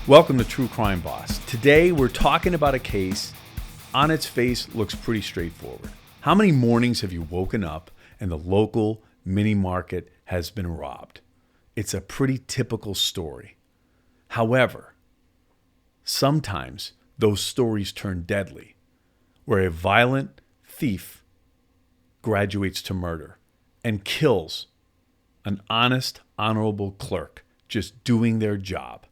Welcome to True Crime Boss. Today we're talking about a case on its face looks pretty straightforward. How many mornings have you woken up and the local mini market has been robbed? It's a pretty typical story. However, sometimes those stories turn deadly, where a violent thief graduates to murder and kills an honest, honorable clerk just doing their job.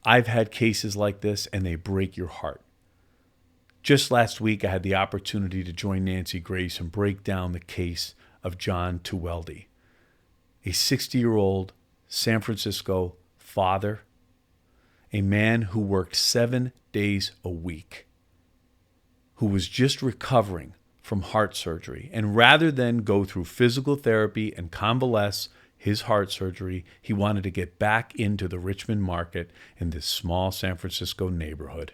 I've had cases like this, and they break your heart. Just last week, I had the opportunity to join Nancy Grace and break down the case of John Tewolde, a 60-year-old San Francisco father, a man who worked 7 days a week, who was just recovering from heart surgery. And rather than go through physical therapy and convalesce his heart surgery, he wanted to get back into the Richmond Market in this small San Francisco neighborhood,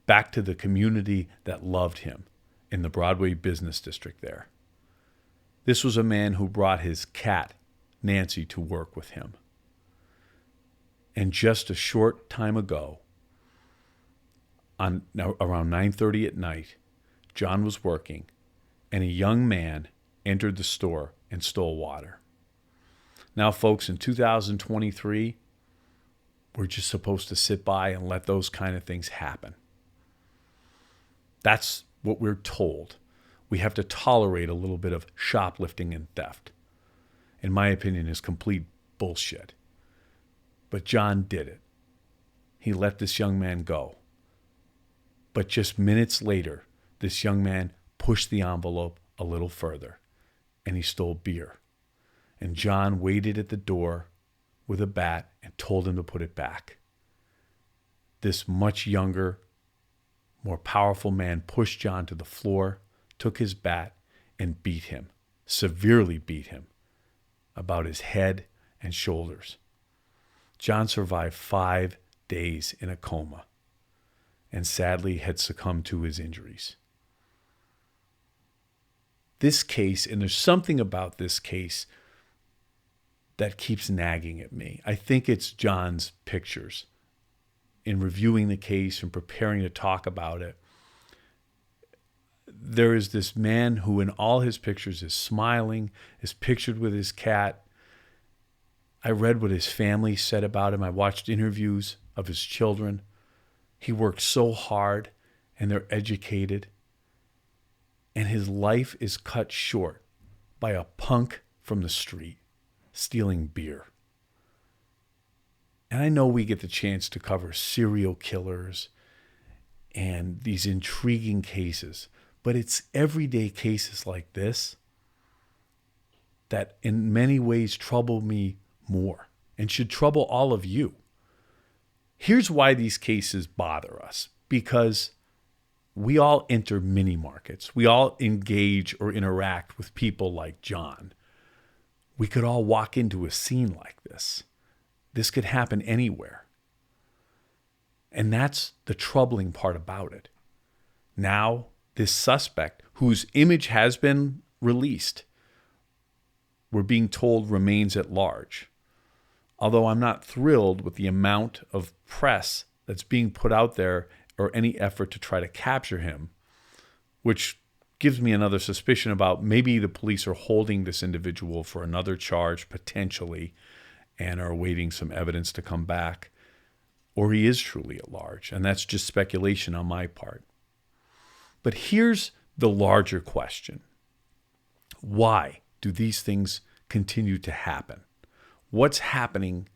back to the community that loved him in the Broadway business district there. This was a man who brought his cat, Nancy, to work with him. And just a short time ago, around 9:30 at night, John was working, and a young man entered the store and stole water. Now, folks, in 2023, we're just supposed to sit by and let those kind of things happen. That's what we're told. We have to tolerate a little bit of shoplifting and theft. In my opinion, is complete bullshit. But John did it. He let this young man go. But just minutes later, this young man pushed the envelope a little further, and he stole beer. And John waited at the door with a bat and told him to put it back. This much younger, more powerful man pushed John to the floor, took his bat, and beat him, severely beat him, about his head and shoulders. John survived 5 days in a coma and sadly had succumbed to his injuries. This case, and there's something about this case that keeps nagging at me. I think it's John's pictures. In reviewing the case and preparing to talk about it, there is this man who in all his pictures is smiling, is pictured with his cat. I read what his family said about him. I watched interviews of his children. He worked so hard, and they're educated. And his life is cut short by a punk from the street stealing beer. And I know we get the chance to cover serial killers and these intriguing cases, but it's everyday cases like this that in many ways trouble me more and should trouble all of you. Here's why these cases bother us, because we all enter mini markets. We all engage or interact with people like John. We could all walk into a scene like this. This could happen anywhere. And that's the troubling part about it. Now, this suspect, whose image has been released, we're being told remains at large. Although I'm not thrilled with the amount of press that's being put out there or any effort to try to capture him, which gives me another suspicion about maybe the police are holding this individual for another charge potentially and are awaiting some evidence to come back, or he is truly at large, and that's just speculation on my part. But here's the larger question. Why do these things continue to happen? What's happening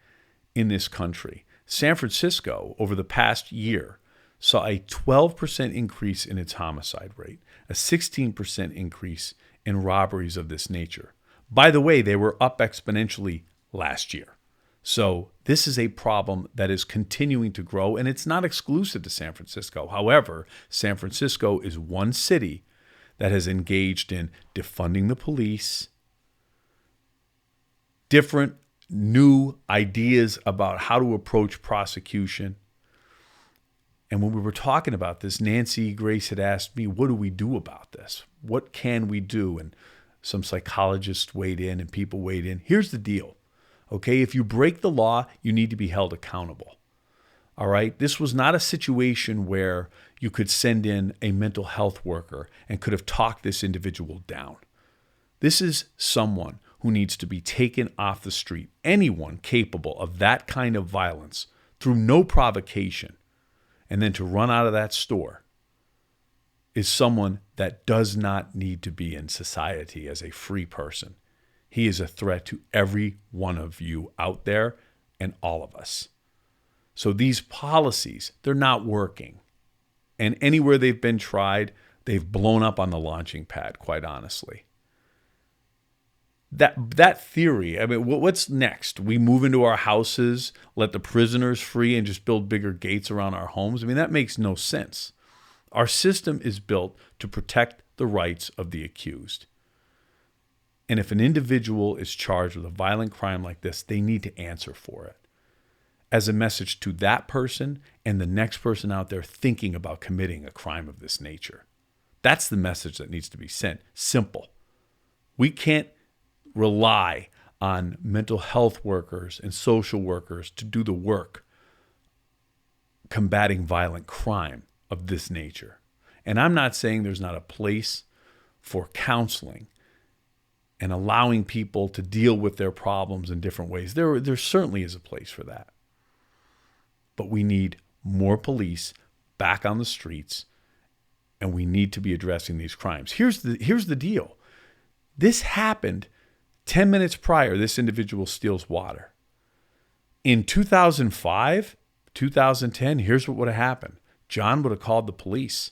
in this country? San Francisco, over the past year, saw a 12% increase in its homicide rate, a 16% increase in robberies of this nature. By the way, they were up exponentially last year. So this is a problem that is continuing to grow, and it's not exclusive to San Francisco. However, San Francisco is one city that has engaged in defunding the police, different new ideas about how to approach prosecution. And when we were talking about this, Nancy Grace had asked me, what do we do about this? What can we do? And some psychologists weighed in and people weighed in. Here's the deal. Okay, if you break the law, you need to be held accountable. All right. This was not a situation where you could send in a mental health worker and could have talked this individual down. This is someone who needs to be taken off the street. Anyone capable of that kind of violence through no provocation and then to run out of that store is someone that does not need to be in society as a free person. He is a threat to every one of you out there and all of us. So these policies, they're not working. And anywhere they've been tried, they've blown up on the launching pad, quite honestly. That theory, I mean, what's next? We move into our houses, let the prisoners free, and just build bigger gates around our homes? I mean, that makes no sense. Our system is built to protect the rights of the accused. And if an individual is charged with a violent crime like this, they need to answer for it as a message to that person and the next person out there thinking about committing a crime of this nature. That's the message that needs to be sent. Simple. We can't rely on mental health workers and social workers to do the work combating violent crime of this nature. And I'm not saying there's not a place for counseling and allowing people to deal with their problems in different ways. There certainly is a place for that. But we need more police back on the streets, and we need to be addressing these crimes. Here's the deal. This happened 10 minutes prior. This individual steals water. In 2005, 2010, here's what would have happened. John would have called the police,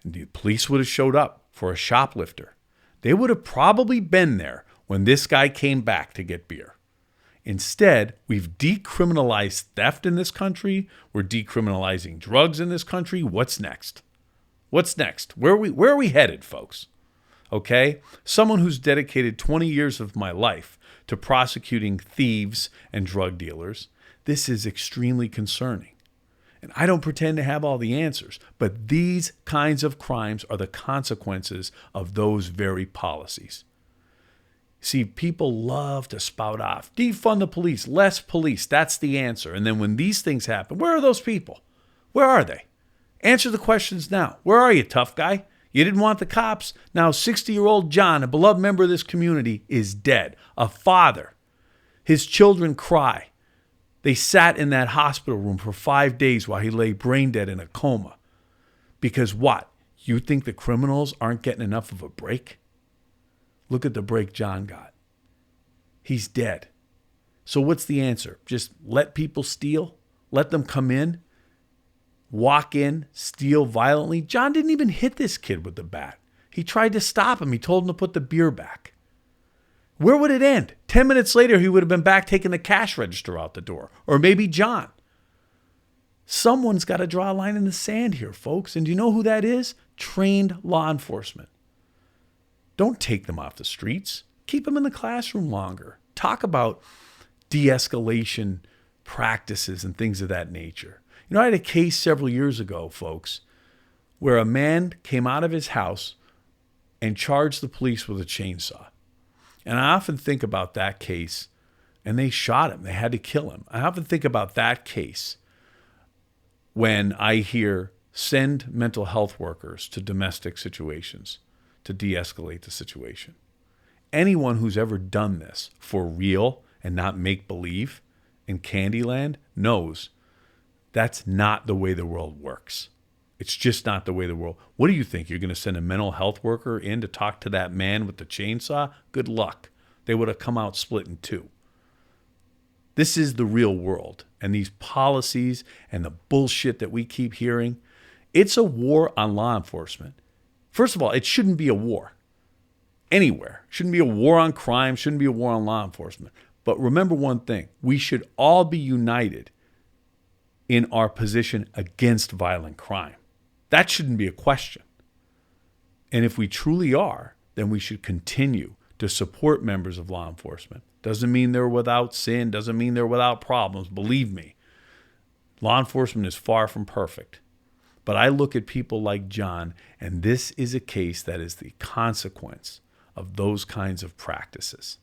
and the police would have showed up for a shoplifter. They would have probably been there when this guy came back to get beer. Instead, we've decriminalized theft in this country. We're decriminalizing drugs in this country. What's next? What's next? Where are we headed, folks? Okay? Someone who's dedicated 20 years of my life to prosecuting thieves and drug dealers, this is extremely concerning. And I don't pretend to have all the answers, but these kinds of crimes are the consequences of those very policies. See, people love to spout off, defund the police, less police, that's the answer. And then when these things happen, where are those people? Where are they? Answer the questions now. Where are you, tough guy? You didn't want the cops. Now 60-year-old John, a beloved member of this community, is dead. A father. His children cry. They sat in that hospital room for 5 days while he lay brain dead in a coma. Because what? You think the criminals aren't getting enough of a break? Look at the break John got. He's dead. So what's the answer? Just let people steal? Let them come in? Walk in? Steal violently? John didn't even hit this kid with the bat. He tried to stop him. He told him to put the beer back. Where would it end? 10 minutes later, he would have been back taking the cash register out the door. Or maybe John. Someone's got to draw a line in the sand here, folks. And do you know who that is? Trained law enforcement. Don't take them off the streets. Keep them in the classroom longer. Talk about de-escalation practices and things of that nature. You know, I had a case several years ago, folks, where a man came out of his house and charged the police with a chainsaw. And I often think about that case, and they shot him. They had to kill him. I often think about that case when I hear send mental health workers to domestic situations to de-escalate the situation. Anyone who's ever done this for real and not make-believe in Candyland knows that's not the way the world works. It's just not the way the world. What do you think? You're going to send a mental health worker in to talk to that man with the chainsaw? Good luck. They would have come out split in two. This is the real world. And these policies and the bullshit that we keep hearing, it's a war on law enforcement. First of all, it shouldn't be a war anywhere. Shouldn't be a war on crime. Shouldn't be a war on law enforcement. But remember one thing. We should all be united in our position against violent crime. That shouldn't be a question. And if we truly are, then we should continue to support members of law enforcement. Doesn't mean they're without sin. Doesn't mean they're without problems. Believe me, law enforcement is far from perfect. But I look at people like John, and this is a case that is the consequence of those kinds of practices.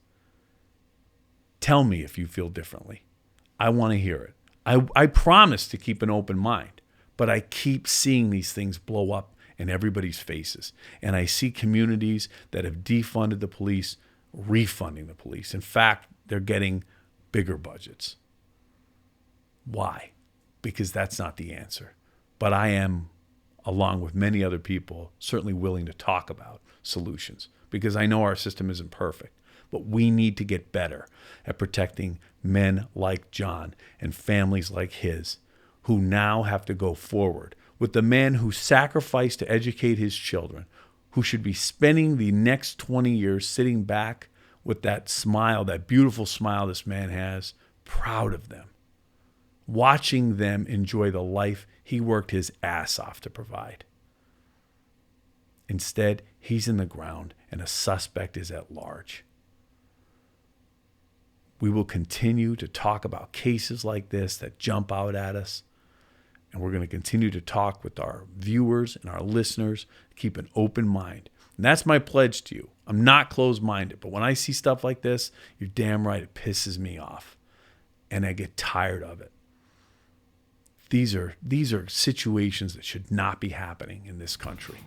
Tell me if you feel differently. I want to hear it. I promise to keep an open mind, but I keep seeing these things blow up in everybody's faces. And I see communities that have defunded the police refunding the police. In fact, they're getting bigger budgets. Why? Because that's not the answer. But I am, along with many other people, certainly willing to talk about solutions, because I know our system isn't perfect. But we need to get better at protecting men like John and families like his, who now have to go forward with the man who sacrificed to educate his children, who should be spending the next 20 years sitting back with that smile, that beautiful smile this man has, proud of them, watching them enjoy the life he worked his ass off to provide. Instead, he's in the ground and a suspect is at large. We will continue to talk about cases like this that jump out at us. And we're going to continue to talk with our viewers and our listeners, keep an open mind. And that's my pledge to you. I'm not closed-minded, but when I see stuff like this, you're damn right, it pisses me off. And I get tired of it. These are situations that should not be happening in this country.